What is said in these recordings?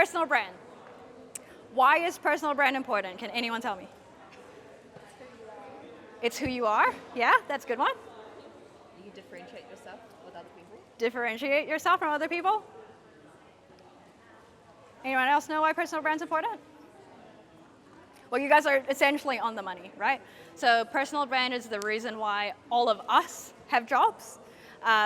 personal brand. Why is personal brand important? Can anyone tell me? It's who you are. Yeah, that's a good one. You differentiate yourself with other people. Differentiate yourself from other people. Anyone else know why personal brand's important? Well, you guys are essentially on the money, right? So personal brand is the reason why all of us have jobs,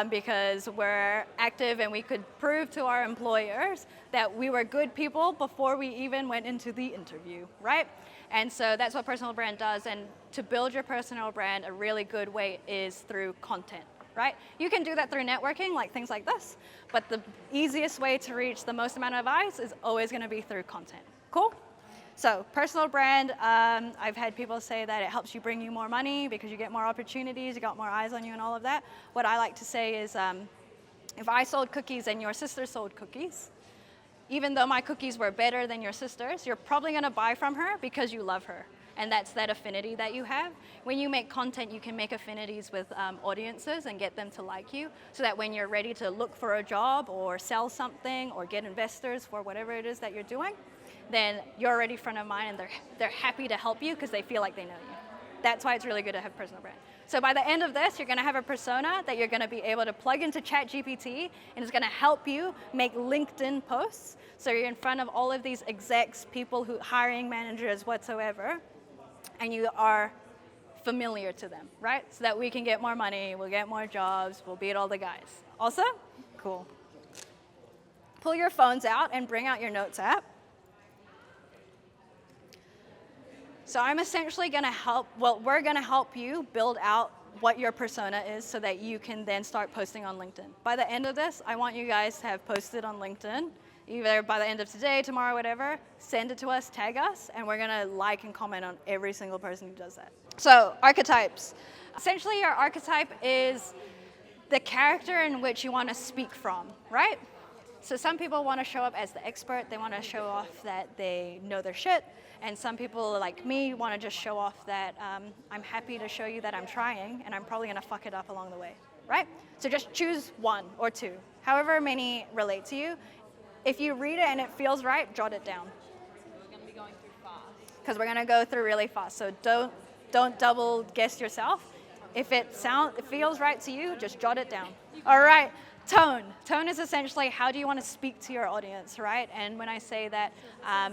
because we're active and we could prove to our employers that we were good people before we even went into the interview, right? And so that's what personal brand does. And to build your personal brand, a really good way is through content, right? You can do that through networking, like things like this, but the easiest way to reach the most amount of eyes is always going to be through content. Cool? So personal brand, I've had people say that it helps you bring you more money because you get more opportunities, you got more eyes on you and all of that. What I like to say is if I sold cookies and your sister sold cookies, even though my cookies were better than your sister's, you're probably going to buy from her because you love her. And that's that affinity that you have. When you make content, you can make affinities with audiences and get them to like you, so that when you're ready to look for a job or sell something or get investors for whatever it is that you're doing, then you're already front of mind and they're happy to help you because they feel like they know you. That's why it's really good to have personal brand. So by the end of this, you're going to have a persona that you're going to be able to plug into ChatGPT, and it's going to help you make LinkedIn posts. So you're in front of all of these execs, people hiring managers whatsoever, and you are familiar to them, right? So that we can get more money, we'll get more jobs, we'll beat all the guys. Awesome? Cool. Pull your phones out and bring out your notes app. So I'm essentially going to we're going to help you build out what your persona is so that you can then start posting on LinkedIn. By the end of this, I want you guys to have posted on LinkedIn, either by the end of today, tomorrow, whatever. Send it to us, tag us, and we're going to like and comment on every single person who does that. So archetypes. Essentially, your archetype is the character in which you want to speak from, right? So some people want to show up as the expert. They want to show off that they know their shit. And some people, like me, want to just show off that I'm happy to show you that I'm trying, and I'm probably going to fuck it up along the way, right? So just choose one or two, however many relate to you. If you read it and it feels right, jot it down. We're going to be going through fast. Because we're going to go through really fast. So don't double guess yourself. If it feels right to you, just jot it down. All right. Tone. Tone is essentially how do you want to speak to your audience, right? And when I say that,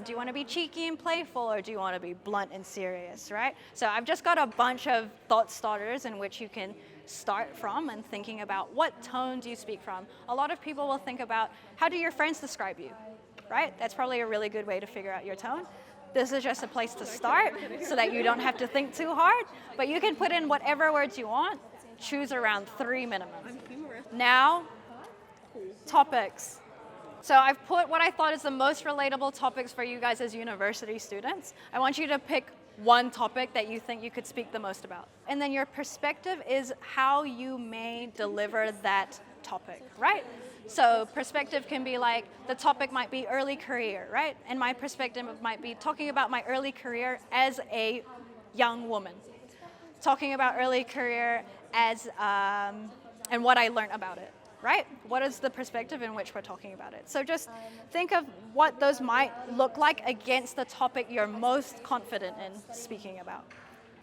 do you want to be cheeky and playful, or do you want to be blunt and serious, right? So I've just got a bunch of thought starters in which you can start from and thinking about what tone do you speak from. A lot of people will think about how do your friends describe you, right? That's probably a really good way to figure out your tone. This is just a place to start so that you don't have to think too hard, but you can put in whatever words you want. Choose around 3 minimum. Now, topics. So I've put what I thought is the most relatable topics for you guys as university students. I want you to pick one topic that you think you could speak the most about. And then your perspective is how you may deliver that topic, right? So perspective can be like, the topic might be early career, right? And my perspective might be talking about my early career as a young woman. Talking about early career as, and what I learned about it, right? What is the perspective in which we're talking about it? So just think of what those might look like against the topic you're most confident in speaking about.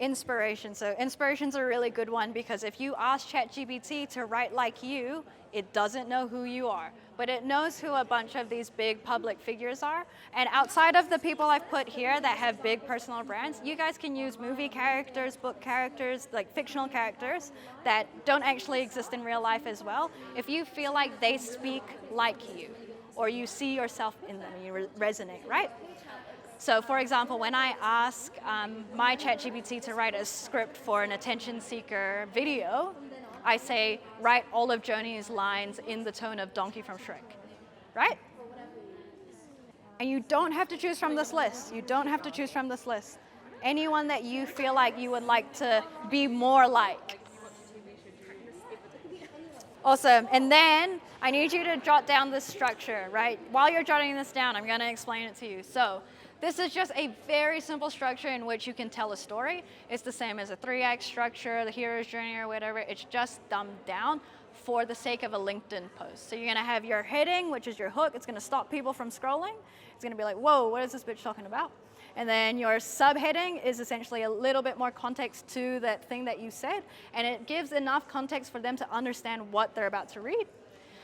Inspiration. So inspiration's a really good one because if you ask ChatGPT to write like you, it doesn't know who you are, but it knows who a bunch of these big public figures are. And outside of the people I've put here that have big personal brands, you guys can use movie characters, book characters, like fictional characters that don't actually exist in real life as well. If you feel like they speak like you, or you see yourself in them and you resonate, right? So for example, when I ask my ChatGPT to write a script for an attention seeker video, I say, write all of Jony's lines in the tone of Donkey from Shrek, right? And you don't have to choose from this list. You don't have to choose from this list. Anyone that you feel like you would like to be more like. Awesome. And then I need you to jot down this structure, right? While you're jotting this down, I'm going to explain it to you. So this is just a very simple structure in which you can tell a story. It's the same as a 3-act structure, the hero's journey or whatever. It's just dumbed down for the sake of a LinkedIn post. So you're going to have your heading, which is your hook. It's going to stop people from scrolling. It's going to be like, whoa, what is this bitch talking about? And then your subheading is essentially a little bit more context to that thing that you said, and it gives enough context for them to understand what they're about to read.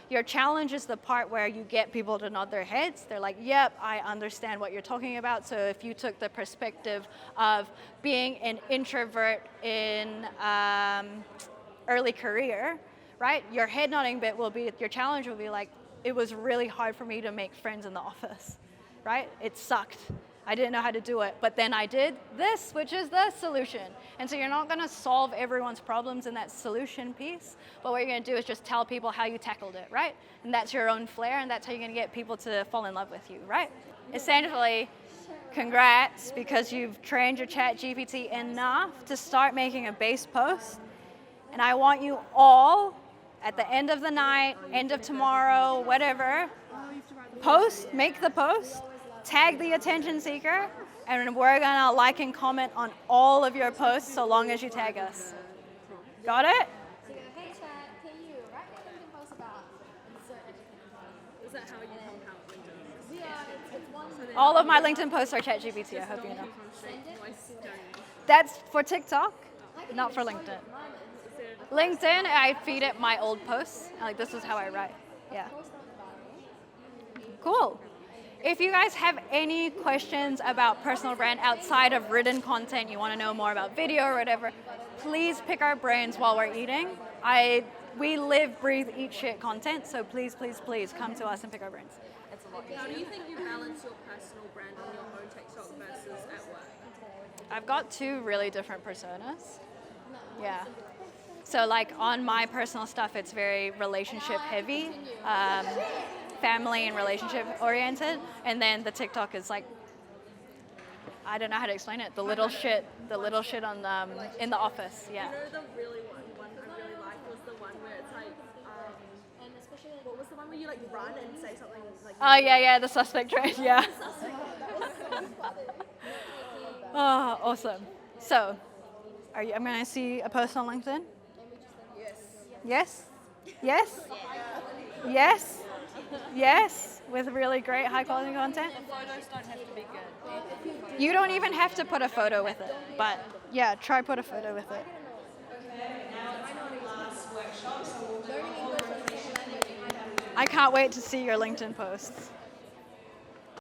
Your challenge is the part where you get people to nod their heads. They're like, yep, I understand what you're talking about. So if you took the perspective of being an introvert in early career, right? Your head nodding bit will be, your challenge will be like, it was really hard for me to make friends in the office, right? It sucked. I didn't know how to do it, but then I did this, which is the solution. And so you're not gonna solve everyone's problems in that solution piece, but what you're gonna do is just tell people how you tackled it, right? And that's your own flair, and that's how you're gonna get people to fall in love with you, right? Essentially, congrats, because you've trained your ChatGPT enough to start making a base post. And I want you all, at the end of the night, end of tomorrow, whatever, make the post, tag the attention seeker, and we're gonna like and comment on all of your posts so long as you tag us. Got it? So you go, hey chat, can you write a LinkedIn post about insert education? Is that how you compound LinkedIn? Yeah, it's one. All of my LinkedIn posts are ChatGPT, I hope you know. Send it. That's for TikTok, not for LinkedIn. LinkedIn, I feed it my old posts. Like, this is how I write. Yeah. Cool. If you guys have any questions about personal brand outside of written content, you want to know more about video or whatever, please pick our brains while we're eating. We live, breathe, eat shit content, so please, please, please come to us and pick our brains. How do you think you balance your personal brand on your own TikTok versus at work? I've got two really different personas. Yeah. So like on my personal stuff, it's very relationship heavy. Family and relationship oriented, and then the TikTok is like, I don't know how to explain it. The little shit on in the office. Yeah. You know the one I really liked was the one where it's like, what was the one where you like run and say something like? Oh yeah, the suspect trade. Yeah. Oh, awesome. So, I'm gonna see a post on LinkedIn. Yes. Yes. Yes. Yes, with really great high quality content. The photos don't have to be good. You don't even have to put a photo with it, but yeah, try put a photo with it. I can't wait to see your LinkedIn posts.